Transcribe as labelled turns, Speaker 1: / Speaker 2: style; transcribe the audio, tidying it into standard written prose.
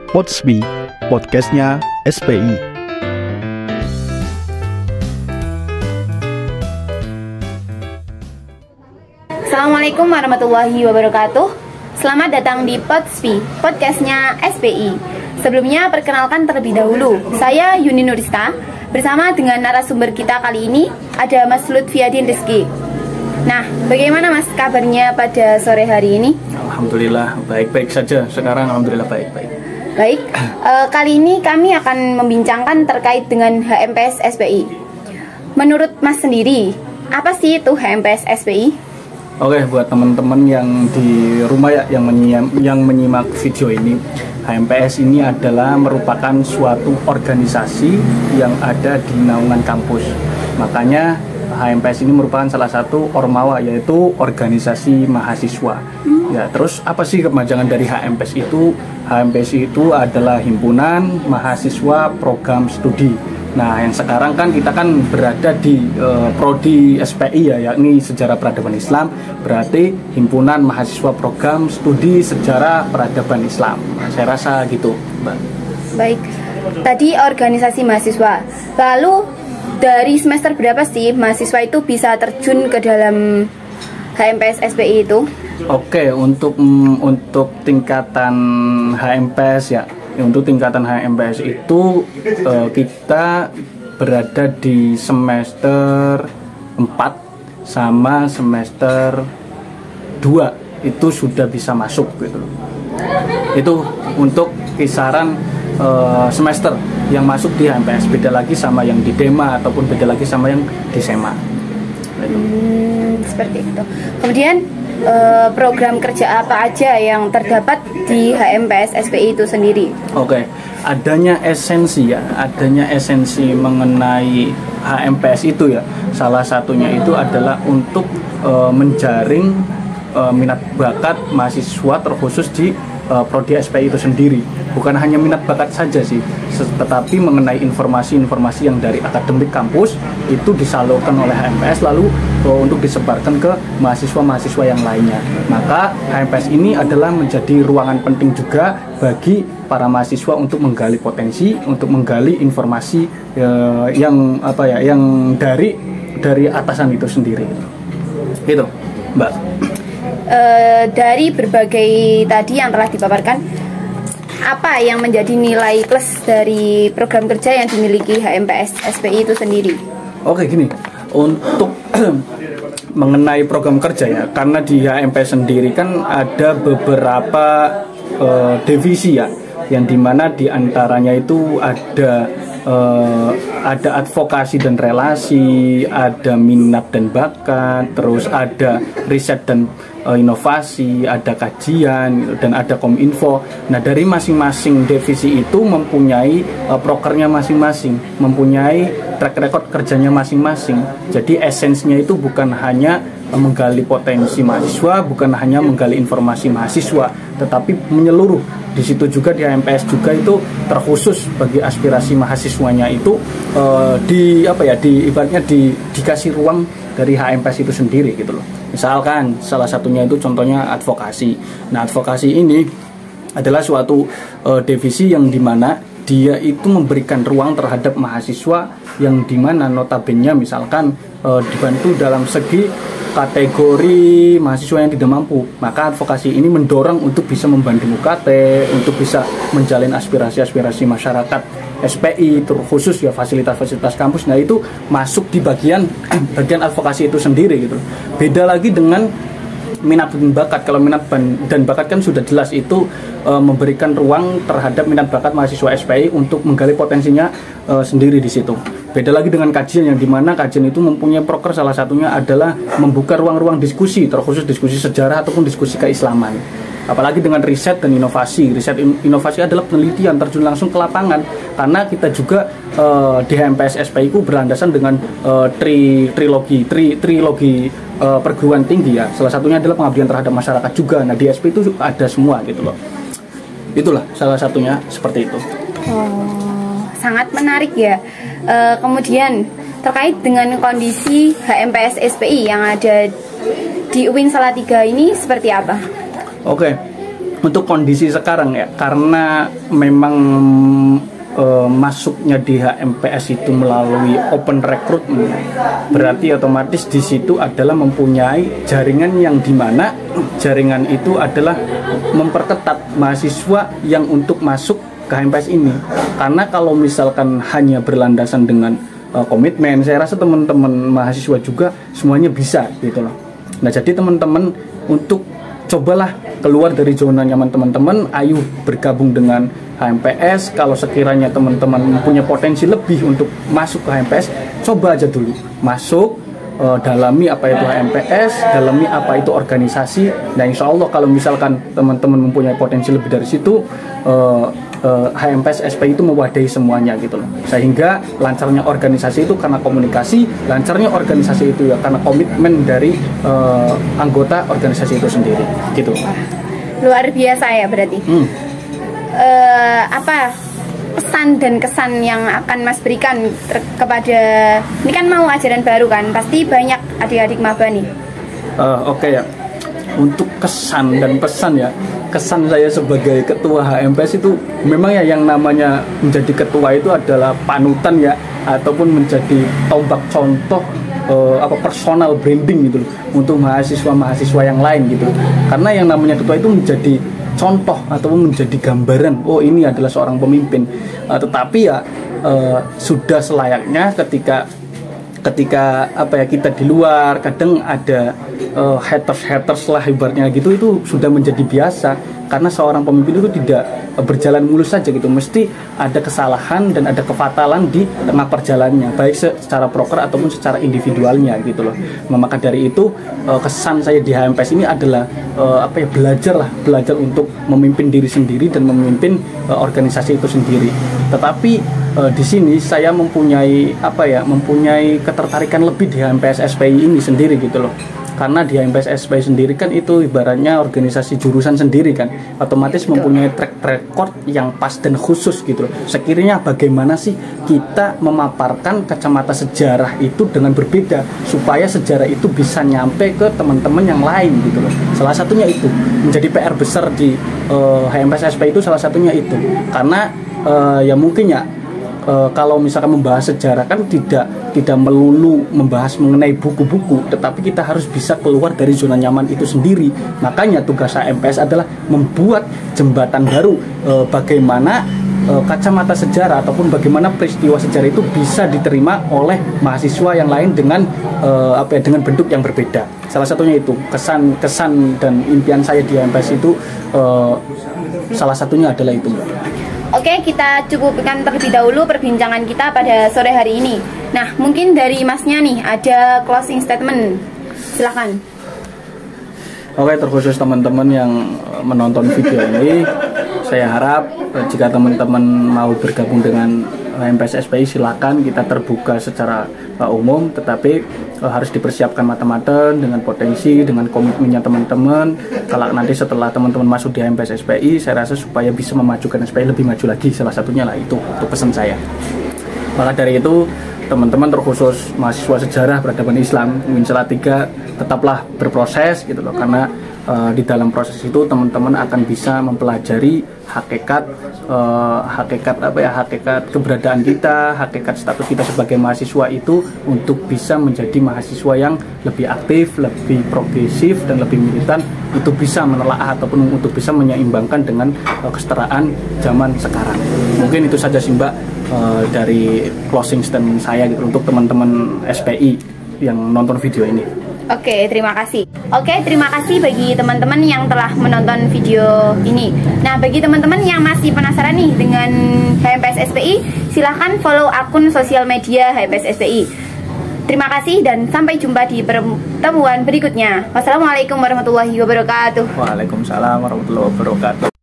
Speaker 1: Podsbi, podcastnya SPI.
Speaker 2: Assalamualaikum warahmatullahi wabarakatuh. Selamat datang di Podsbi, podcastnya SPI. Sebelumnya perkenalkan terlebih dahulu, saya Yuni Nurista. Bersama dengan narasumber kita kali ini ada Mas Lutfiadin Rizky. Nah, bagaimana Mas kabarnya pada sore hari ini?
Speaker 3: Alhamdulillah baik-baik saja. Sekarang alhamdulillah baik-baik.
Speaker 2: Baik, kali ini kami akan membincangkan terkait dengan HMPS SPI. Menurut Mas sendiri, apa sih itu HMPS SPI?
Speaker 3: Oke, buat teman-teman yang di rumah ya, yang menyimak video ini, HMPS ini adalah merupakan suatu organisasi yang ada di naungan kampus. Makanya HMPS ini merupakan salah satu ormawa, yaitu organisasi mahasiswa. Ya, terus apa sih kepanjangan dari HMPS itu? HMPS itu adalah himpunan mahasiswa program studi. Nah, yang sekarang kan kita kan berada di prodi SPI ya, yakni Sejarah Peradaban Islam, berarti himpunan mahasiswa program studi Sejarah Peradaban Islam. Nah, saya rasa gitu, Mbak. Baik,
Speaker 2: tadi organisasi mahasiswa. Lalu dari semester berapa sih mahasiswa itu bisa terjun ke dalam HMPS SPI itu?
Speaker 3: Oke, untuk tingkatan HMPS ya, untuk tingkatan HMPS itu kita berada di semester 4 sama semester 2 itu sudah bisa masuk gitu. Itu untuk kisaran semester yang masuk di HMPS, beda lagi sama yang di DEMA ataupun beda lagi sama yang di SEMA.
Speaker 2: Seperti itu. Kemudian program kerja apa aja yang terdapat di HMPS SPI itu sendiri?
Speaker 3: Oke, adanya esensi mengenai HMPS itu ya. Salah satunya itu adalah untuk menjaring minat bakat mahasiswa terkhusus di prodi SPI itu sendiri. Bukan hanya minat bakat saja sih, tetapi mengenai informasi-informasi yang dari akademik kampus itu disalurkan oleh HMPS lalu untuk disebarkan ke mahasiswa-mahasiswa yang lainnya. Maka HMPS ini adalah menjadi ruangan penting juga bagi para mahasiswa untuk menggali potensi, untuk menggali informasi yang dari atasan itu sendiri. Gitu, Mbak.
Speaker 2: Dari berbagai tadi yang telah dipaparkan, apa yang menjadi nilai plus dari program kerja yang dimiliki HMPS SPI itu sendiri?
Speaker 3: Oke, gini, untuk mengenai program kerja ya, karena di HMPS sendiri kan ada beberapa divisi ya, yang dimana diantaranya itu ada advokasi dan relasi, ada minat dan bakat, terus ada riset dan inovasi, ada kajian, dan ada kominfo. Nah, dari masing-masing divisi itu mempunyai prokernya masing-masing, mempunyai track record kerjanya masing-masing. Jadi esensinya itu bukan hanya menggali potensi mahasiswa, bukan hanya menggali informasi mahasiswa, tetapi menyeluruh. Di situ juga di HMPS juga itu terkhusus bagi aspirasi mahasiswanya itu ibaratnya dikasih ruang dari HMPS itu sendiri gitu loh. Misalkan salah satunya itu contohnya advokasi. Nah, advokasi ini adalah suatu divisi yang dimana dia itu memberikan ruang terhadap mahasiswa yang dimana notabene misalkan dibantu dalam segi kategori mahasiswa yang tidak mampu, maka advokasi ini mendorong untuk bisa membantu UKT, untuk bisa menjalin aspirasi-aspirasi masyarakat SPI, terkhusus ya fasilitas-fasilitas kampus. Nah, itu masuk di bagian advokasi itu sendiri gitu. Beda lagi dengan minat dan bakat. Kalau minat dan bakat kan sudah jelas itu memberikan ruang terhadap minat bakat mahasiswa SPI untuk menggali potensinya sendiri di situ. Beda lagi dengan kajian, yang dimana kajian itu mempunyai proker, salah satunya adalah membuka ruang-ruang diskusi, terkhusus diskusi sejarah ataupun diskusi keislaman. Apalagi dengan riset dan inovasi. Riset inovasi adalah penelitian terjun langsung ke lapangan, karena kita juga di HMPS SPI itu berlandasan dengan trilogi perguruan tinggi ya. Salah satunya adalah pengabdian terhadap masyarakat juga. Nah, di SP itu ada semua gitu loh. Itulah salah satunya seperti itu.
Speaker 2: Sangat menarik ya. Kemudian terkait dengan kondisi HMPS SPI yang ada di UIN Salatiga ini seperti apa?
Speaker 3: Oke, untuk kondisi sekarang ya, karena memang masuknya di HMPS itu melalui open recruitment, berarti otomatis di situ adalah mempunyai jaringan yang dimana jaringan itu adalah memperketat mahasiswa yang untuk masuk ke HMPS ini. Karena kalau misalkan hanya berlandasan dengan komitmen, saya rasa teman-teman mahasiswa juga semuanya bisa gitu loh. Nah, jadi teman-teman untuk cobalah keluar dari zona nyaman teman-teman, ayo bergabung dengan HMPS. Kalau sekiranya teman-teman punya potensi lebih untuk masuk ke HMPS, coba aja dulu masuk, dalami apa itu HMPS, dalami apa itu organisasi. Nah, insya Allah kalau misalkan teman-teman mempunyai potensi lebih dari situ, HMPS SPI itu mewadahi semuanya gitu loh. Sehingga lancarnya organisasi itu karena komunikasi, lancarnya organisasi itu ya karena komitmen dari anggota organisasi itu sendiri gitu.
Speaker 2: Luar biasa ya berarti. Apa pesan dan kesan yang akan Mas berikan kepada, ini kan mau ajaran baru kan, pasti banyak adik-adik maba nih.
Speaker 3: Oke ya, untuk kesan dan pesan ya, kesan saya sebagai ketua HMPS itu memang ya yang namanya menjadi ketua itu adalah panutan ya, ataupun menjadi tombak contoh personal branding gitu loh untuk mahasiswa-mahasiswa yang lain gitu. Karena yang namanya ketua itu menjadi contoh ataupun menjadi gambaran, oh ini adalah seorang pemimpin. Tetapi ya sudah selayaknya ketika apa ya, kita di luar kadang ada haters lah ibaratnya gitu, itu sudah menjadi biasa. Karena seorang pemimpin itu tidak berjalan mulus saja gitu, mesti ada kesalahan dan ada kefatalan di tengah perjalanannya, baik secara proker ataupun secara individualnya gitu loh. Maka dari itu kesan saya di HMPS ini adalah belajar untuk memimpin diri sendiri dan memimpin organisasi itu sendiri. Tetapi di sini saya mempunyai ketertarikan lebih di HMPS SPI ini sendiri gitu loh. Karena di HMPS SPI sendiri kan itu ibaratnya organisasi jurusan sendiri kan, otomatis mempunyai track record yang pas dan khusus gitu loh. Sekiranya bagaimana sih kita memaparkan kacamata sejarah itu dengan berbeda, supaya sejarah itu bisa nyampe ke teman-teman yang lain gitu loh. Salah satunya itu menjadi PR besar di HMPS SPI itu, salah satunya itu. Karena ya mungkin ya kalau misalkan membahas sejarah kan tidak melulu membahas mengenai buku-buku, tetapi kita harus bisa keluar dari zona nyaman itu sendiri. Makanya tugas HMPS adalah membuat jembatan baru, bagaimana kacamata sejarah ataupun bagaimana peristiwa sejarah itu bisa diterima oleh mahasiswa yang lain dengan dengan bentuk yang berbeda. Salah satunya itu kesan dan impian saya di HMPS itu, salah satunya adalah itu.
Speaker 2: Oke, kita cukupkan terlebih dahulu perbincangan kita pada sore hari ini. Nah, mungkin dari Masnya nih ada closing statement, silahkan.
Speaker 3: Oke, terkhusus teman-teman yang menonton video ini, saya harap jika teman-teman mau bergabung dengan HMPS SPI, silakan, kita terbuka secara umum, tetapi harus dipersiapkan matang-matang dengan potensi, dengan komitmennya teman-teman. Kalau nanti setelah teman-teman masuk di HMPS SPI, saya rasa supaya bisa memajukan SPI lebih maju lagi, salah satunya lah itu pesan saya. Maka dari itu, teman-teman terkhusus mahasiswa sejarah peradaban Islam UIN Salatiga, tetaplah berproses gitu loh, karena di dalam proses itu teman-teman akan bisa mempelajari hakikat keberadaan kita, hakikat status kita sebagai mahasiswa itu untuk bisa menjadi mahasiswa yang lebih aktif, lebih progresif dan lebih militan, untuk bisa menelaah ataupun untuk bisa menyeimbangkan dengan kesetaraan zaman sekarang. Mungkin itu saja sih Mbak dari closing statement saya gitu untuk teman-teman SPI yang nonton video ini.
Speaker 2: Oke, terima kasih. Oke, terima kasih bagi teman-teman yang telah menonton video ini. Nah, bagi teman-teman yang masih penasaran nih dengan HMPS SPI, silahkan follow akun sosial media HMPS SPI. Terima kasih dan sampai jumpa di pertemuan berikutnya. Wassalamualaikum warahmatullahi wabarakatuh.
Speaker 3: Waalaikumsalam warahmatullahi wabarakatuh.